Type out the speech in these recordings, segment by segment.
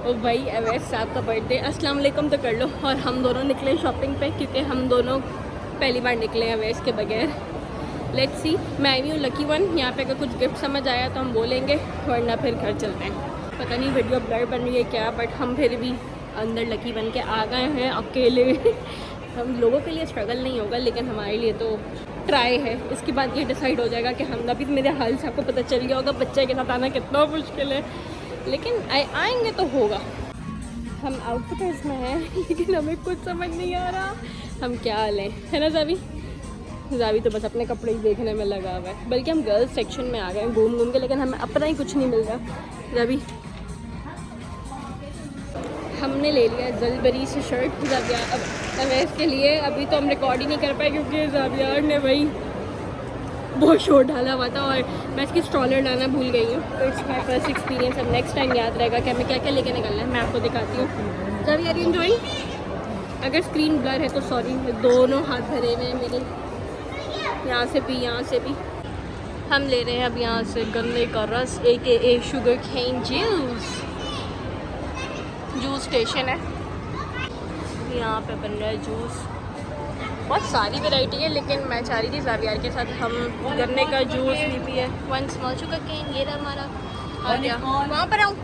ओ भाई अवैस साहब का बर्थडे, अस्सलाम वालेकुम तो कर लो। और हम दोनों निकले शॉपिंग पे क्योंकि हम दोनों पहली बार निकले अवैस के बगैर। लेट्स सी, मैं आई हूँ लकी वन। यहाँ पे अगर कुछ गिफ्ट समझ आया तो हम बोलेंगे, वरना फिर घर चलते हैं। पता नहीं वीडियो ब्लर बन रही है क्या, बट हम फिर भी अंदर लकी वन के आ गए हैं अकेले। हम लोगों के लिए स्ट्रगल नहीं होगा, लेकिन हमारे लिए तो ट्राई है। इसके बाद ये डिसाइड हो जाएगा कि हम अभी मेरे हाल से आपको पता चल गया होगा बच्चे के साथ आना कितना मुश्किल है, लेकिन आएंगे तो होगा। हम आउटफिटर्स में हैं लेकिन हमें कुछ समझ नहीं आ रहा हम क्या लें, है ना जावी? जावी तो बस अपने कपड़े ही देखने में लगा हुआ है। बल्कि हम गर्ल्स सेक्शन में आ गए हैं घूम घूम के, लेकिन हमें अपना ही कुछ नहीं मिल रहा। जावी हमने ले लिया जलबरी से शर्ट जाविया अब इसके लिए। अभी तो हम रिकॉर्ड ही नहीं कर पाए क्योंकि जावियार ने वही बहुत शोर डाला हुआ था और मैं इसकी स्ट्रॉलर लाना भूल गई हूँ। तो इट्स माई फर्स्ट एक्सपीरियंस। अब नेक्स्ट टाइम याद रहेगा कि हमें क्या क्या लेके निकलना है। मैं आपको दिखाती हूँ। जब यार एंजॉइंग, अगर स्क्रीन ब्लर है तो सॉरी, दोनों हाथ भरे हुए हैं मेरे, यहाँ से भी यहाँ से भी। हम ले रहे हैं अब यहाँ से गन्ने का रस AKA sugar cane juice. Juice station है, यहाँ पे बन रहा है जूस। बहुत सारी वैरायटी है, लेकिन मैं चाह रही थी जावियार के साथ हम गन्ने का जूस भी पिए। वन स्मॉल शुगर केन, ये रहा हमारा। और क्या वहाँ पर आऊँ?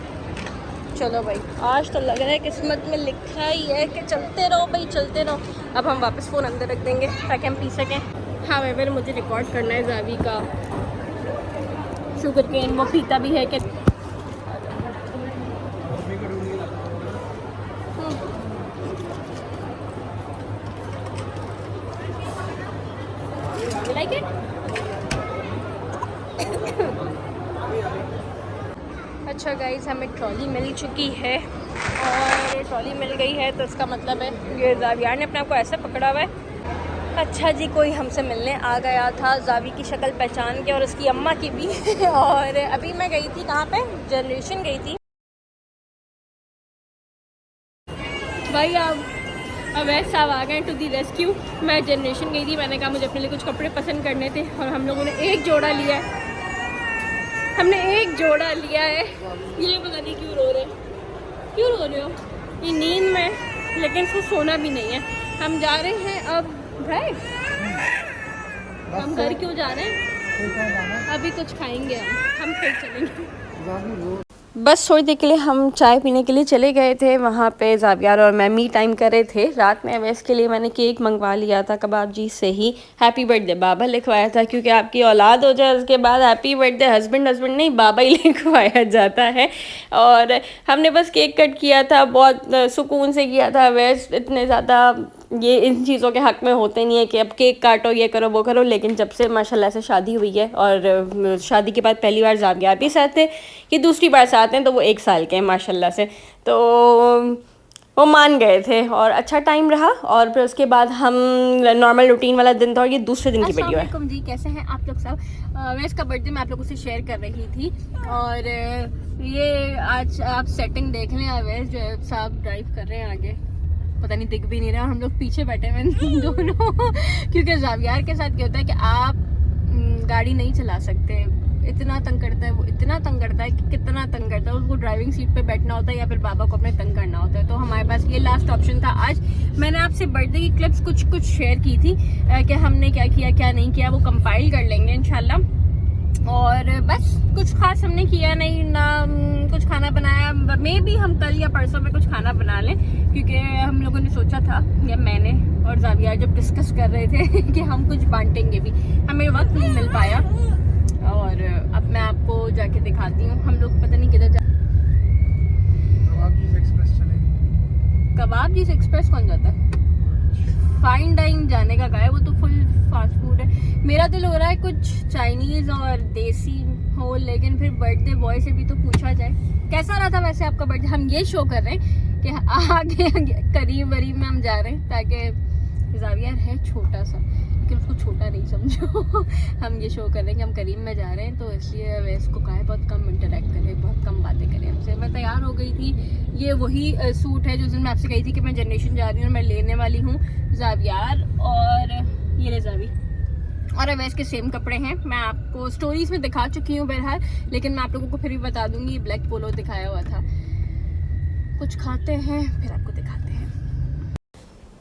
चलो भाई, आज तो लग रहा है किस्मत में लिखा ही है कि चलते रहो भाई, चलते रहो। अब हम वापस फ़ोन अंदर रख देंगे ताकि हम पी सकें। हाँ वेवर मुझे रिकॉर्ड करना है जावी का शुगर केन, वो पीता भी है कि like it? अच्छा गाइस, हमें ट्रॉली मिल चुकी है और ट्रॉली मिल गई है तो इसका मतलब है ये जावियार ने अपने आप को ऐसे पकड़ा हुआ है। अच्छा जी, कोई हमसे मिलने आ गया था जावी की शक्ल पहचान के और उसकी अम्मा की भी। और अभी मैं गई थी कहाँ पे, जनरेशन गई थी भाई। अब वैसे साहब आ गए टू दी रेस्क्यू। मैं जनरेशन गई थी, मैंने कहा मुझे अपने लिए कुछ कपड़े पसंद करने थे और हम लोगों ने एक जोड़ा लिया है। हमने एक जोड़ा लिया है। ये पता नहीं क्यों रो रहे, क्यों रो रहे हो? ये नींद में, लेकिन इसको सोना भी नहीं है। हम जा रहे हैं अब ड्राइव। हम घर क्यों जा रहे हैं? अभी कुछ खाएंगे हम फिर चलेंगे। बस थोड़ी देर के लिए हम चाय पीने के लिए चले गए थे। वहाँ पे जावियार और मैं मी टाइम कर रहे थे। रात में अवैस के लिए मैंने केक मंगवा लिया था कबाब जी से ही। हैप्पी बर्थडे बाबा लिखवाया था, क्योंकि आपकी औलाद हो जाए उसके बाद हैप्पी बर्थडे हस्बैंड नहीं बाबा ही लिखवाया जाता है। और हमने बस केक कट किया था, बहुत सुकून से किया था। अवैस इतने ज़्यादा ये इन चीज़ों के हक़ में होते नहीं है कि अब केक काटो, ये करो वो करो। लेकिन जब से माशाल्लाह से शादी हुई है और शादी के बाद पहली बार जावियार भी साथ थे, ये दूसरी बार साथ हैं, तो वो 1 साल के हैं माशाल्लाह से। तो वो मान गए थे और अच्छा टाइम रहा। और फिर उसके बाद हम नॉर्मल रूटीन वाला दिन था और ये दूसरे दिन की वीडियो है। अस्सलाम वालेकुम जी, कैसे हैं आप लोग सब? वैसे का बर्थडे मैं आप लोगों से शेयर कर रही थी और ये आज आप सेटिंग देख लें। अवैस जो है साहब ड्राइव कर रहे हैं आगे, पता नहीं दिख भी नहीं रहा, हम लोग पीछे बैठे हुए दोनों। क्योंकि जावियार के साथ क्या होता है कि आप गाड़ी नहीं चला सकते, इतना तंग करता है वो, इतना तंग करता है कि कितना तंग करता है। उसको ड्राइविंग सीट पे बैठना होता है या फिर बाबा को अपने तंग करना होता है। तो हमारे पास ये लास्ट ऑप्शन था। आज मैंने आपसे बर्थडे की क्लिप्स कुछ शेयर की थी कि हमने क्या किया क्या नहीं किया, वो कंपाइल कर लेंगे इंशाल्लाह। और बस कुछ खास हमने किया नहीं ना, कुछ खाना बनाया। मे भी हम कल या परसों में कुछ खाना बना लें, क्योंकि हम लोगों ने सोचा था, या मैंने और जावियार जब डिस्कस कर रहे थे कि हम कुछ बांटेंगे भी, हमें वक्त नहीं मिल पाया। और अब मैं आपको जाके दिखाती हूँ। हम लोग पता नहीं किधर कबाब जी से एक्सप्रेस कौन जाता है? फाइन डाइन जाने का है, वो तो फुल फास्ट फूड है। मेरा दिल हो रहा है कुछ चाइनीज और देसी हो, लेकिन फिर बर्थडे बॉय से भी तो पूछा जाए कैसा रहा था वैसे आपका बर्थडे। हम ये शो कर रहे हैं कि आगे करीब वरीब में हम जा रहे हैं, ताकि जावियार है छोटा सा लेकिन उसको छोटा नहीं समझो। हम ये शो कर रहे हैं कि हम करीब में जा रहे हैं, तो इसलिए अवैस को कहा है बहुत कम इंटरेक्ट करें, बहुत कम बातें करें हमसे। मैं तैयार हो गई थी, ये वही सूट है जो दिन मैं आपसे कही थी कि मैं जनरेशन जा रही हूँ और मैं लेने वाली हूँ जावियार। और ये ले जावी और अवैस के सेम कपड़े हैं। मैं आपको स्टोरीज में दिखा चुकी हूँ बहरहाल, लेकिन मैं आप लोगों को फिर भी बता दूंगी। ब्लैक पोलो दिखाया हुआ था, कुछ खाते हैं फिर आपको दिखाते हैं।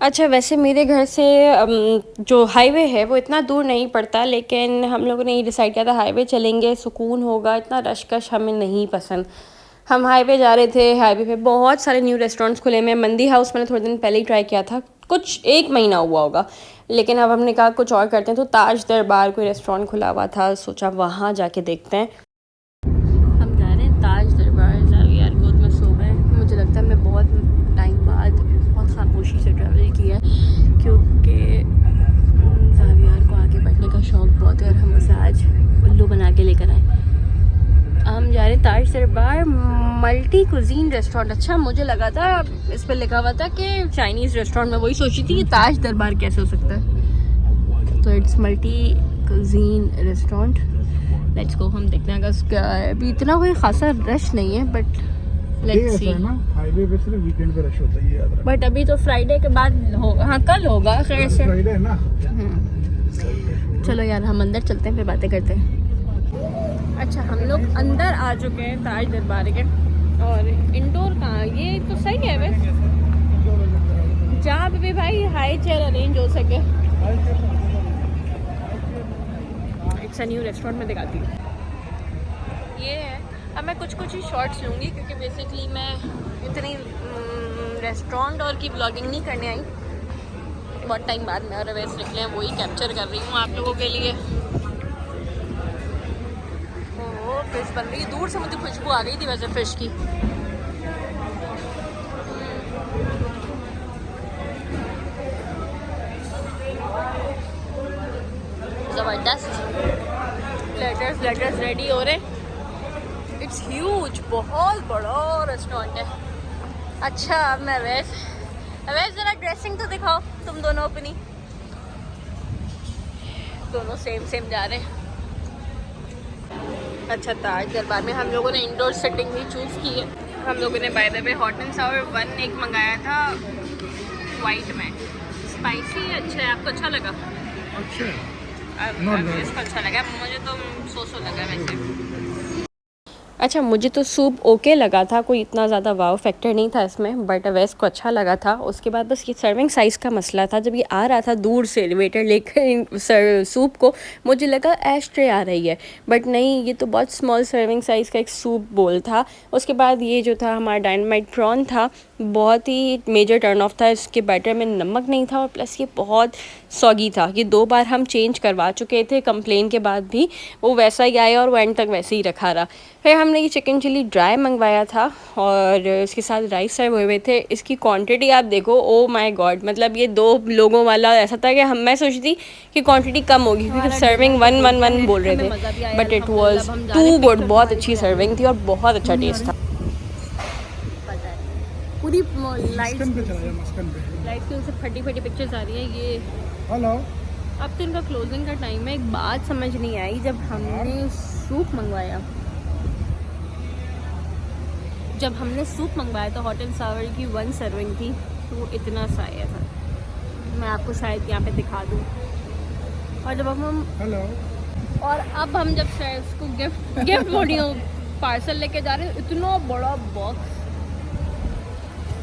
अच्छा, वैसे मेरे घर से जो हाईवे है वो इतना दूर नहीं पड़ता, लेकिन हम लोगों ने ये डिसाइड किया था हाईवे चलेंगे, सुकून होगा, इतना रश-कश हमें नहीं पसंद। हम हाईवे जा रहे थे, हाईवे पे बहुत सारे न्यू रेस्टोरेंट्स खुले हुए हैं। मंदी हाउस मैंने थोड़े दिन पहले ही ट्राई किया था, कुछ 1 महीना हुआ होगा, लेकिन अब हमने कहा कुछ और करते हैं, तो ताज दरबार कोई रेस्टोरेंट खुला हुआ था, सोचा वहाँ जाके देखते हैं। हम जा रहे हैं ताज दरबार। ज़ावियर गोद में सो गए। मुझे लगता है हमने बहुत टाइम बाद बहुत खामोशी से ट्रैवल किया है, क्योंकि ज़ावियर को आगे बढ़ने का शौक़ बहुत है और हम उसे आज उल्लू बना के लेकर आए। हम जा रहे हैं ताज दरबार मल्टी कुजीन रेस्टोरेंट। अच्छा, मुझे लगा था इस पर लिखा हुआ था कि चाइनीज़ रेस्टोरेंट, में वही सोची थी कि ताज दरबार कैसे हो सकता है। तो it's multi cuisine restaurant. Let's go, हम देखते हैं उसका। अभी इतना कोई खासा रश नहीं है, बट लेट्स सी। हाईवे पे सिर्फ वीकेंड पे रश होता है, ये याद रखना। बट अभी तो फ्राइडे के बाद होगा। हाँ, कल होगा खैर से, फ्राइडे है ना। चलो यार, हम अंदर चलते हैं फिर बातें करते हैं। अच्छा, हम लोग अंदर आ चुके हैं ताज दरबार के। और इंडोर कहाँ, ये तो सही है वैसे, जहाँ पे भी भाई हाई चेयर अरेंज हो सके। इट्स अ न्यू रेस्टोरेंट में दिखाती हूँ। ये है। अब मैं कुछ ही शॉर्ट्स लूँगी, क्योंकि बेसिकली मैं इतनी रेस्टोरेंट और की व्लॉगिंग नहीं करने आई। बहुत टाइम बाद मैं और वैसे निकले हैं, वही कैप्चर कर रही हूँ आप लोगों के लिए। फिश बन रही है, दूर से मुझे खुशबू आ गई थी वैसे फिश की। ज़बरदस्त। प्लेटर्स रेडी हो रहे। इट्स ह्यूज, बहुत बड़ा रेस्टोरेंट है। अच्छा, अब मैं अवैस ज़रा ड्रेसिंग तो दिखाओ तुम दोनों अपनी। दोनों सेम जा रहे हैं। अच्छा, ताज दरबार में हम लोगों ने इंडोर सेटिंग भी चूज़ की है। हम लोगों ने by the way hot and सावर 1 एक मंगाया था वाइट में, स्पाइसी। अच्छा है, आपको अच्छा लगा? अच्छा, इसको अच्छा लगा, मुझे तो सो लगा वैसे। अच्छा, मुझे तो सूप ओके लगा था, कोई इतना ज़्यादा वाव फैक्टर नहीं था इसमें, बट अवैस को अच्छा लगा था। उसके बाद बस ये सर्विंग साइज़ का मसला था। जब ये आ रहा था दूर से वेटर लेकर सूप को, मुझे लगा एश ट्रे आ रही है, बट नहीं, ये तो बहुत स्मॉल सर्विंग साइज़ का एक सूप बोल था। उसके बाद ये जो था हमारा डायनामाइट प्रॉन था, बहुत ही मेजर टर्न ऑफ था। इसके बैटर में नमक नहीं था और प्लस ये बहुत सॉगी था। ये 2 बार हम चेंज करवा चुके थे, कंप्लेन के बाद भी वो वैसा ही आया और वो एंड तक वैसे ही रखा रहा। फिर हमने ये चिकन चिली ड्राई मंगवाया था और इसके साथ राइस सर्व हुए थे। इसकी क्वांटिटी आप देखो, ओ माय गॉड, मतलब ये 2 लोगों वाला ऐसा था कि मैं सोची थी कि क्वांटिटी कम होगी, क्योंकि सर्विंग 1 बोल रहे थे, but it was too good. बहुत अच्छी सर्विंग थी और बहुत अच्छा टेस्ट था। पूरी लाइट पे चला जा, मस्कन पे लाइट की उनसे फटी पिक्चर्स आ रही है। ये हेलो, अब तो इनका क्लोजिंग का टाइम है। एक बात समझ नहीं आई, जब हमने सूप मंगवाया तो हॉट एंड सावर की 1 सर्विंग थी, तो वो इतना सा आया था। मैं आपको शायद यहाँ पे दिखा दूँ। और जब हम जब उसको गिफ्ट बोलियो पार्सल लेके जा रहे हैं, इतना बड़ा बॉक्स।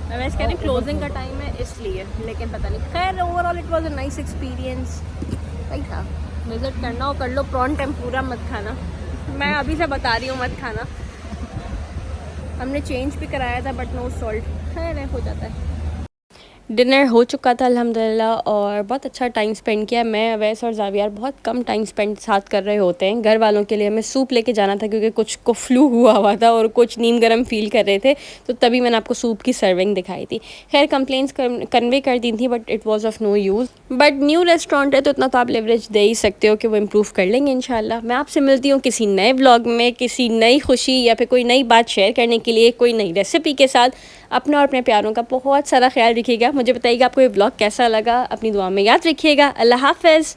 वैसे कह रहे क्लोजिंग का टाइम है इसलिए, लेकिन पता नहीं। खैर, overall it was a nice experience. सही था। विज़िट करना हो कर लो। प्रॉन टेम्पूरा मत खाना, मैं अभी से बता रही हूँ, मत खाना। हमने चेंज भी कराया था, बट नो सॉल्ट। खैर, हो जाता है। डिनर हो चुका था अल्हम्दुलिल्लाह और बहुत अच्छा टाइम स्पेंड किया। मैं अवैस और ज़ावियर बहुत कम टाइम स्पेंड साथ कर रहे होते हैं। घर वालों के लिए हमें सूप लेके जाना था, क्योंकि कुछ को फ्लू हुआ था और कुछ नीम गर्म फील कर रहे थे, तो तभी मैंने आपको सूप की सर्विंग दिखाई थी। खैर, कंप्लेंट्स कन्वे कर दी थी, but it was of no use. But new restaurant है तो इतना तो आप लेवरेज दे ही सकते हो कि वो इम्प्रूव कर लेंगे इंशाल्लाह। मैं आपसे मिलती हूँ किसी नए व्लॉग में, किसी नई खुशी या फिर कोई नई बात शेयर करने के लिए, कोई नई रेसिपी के साथ। अपना और अपने प्यारों का बहुत सारा ख्याल रखिएगा। मुझे बताइएगा आपको ये व्लॉग कैसा लगा, अपनी दुआ में याद रखिएगा। अल्लाह हाफ़िज़।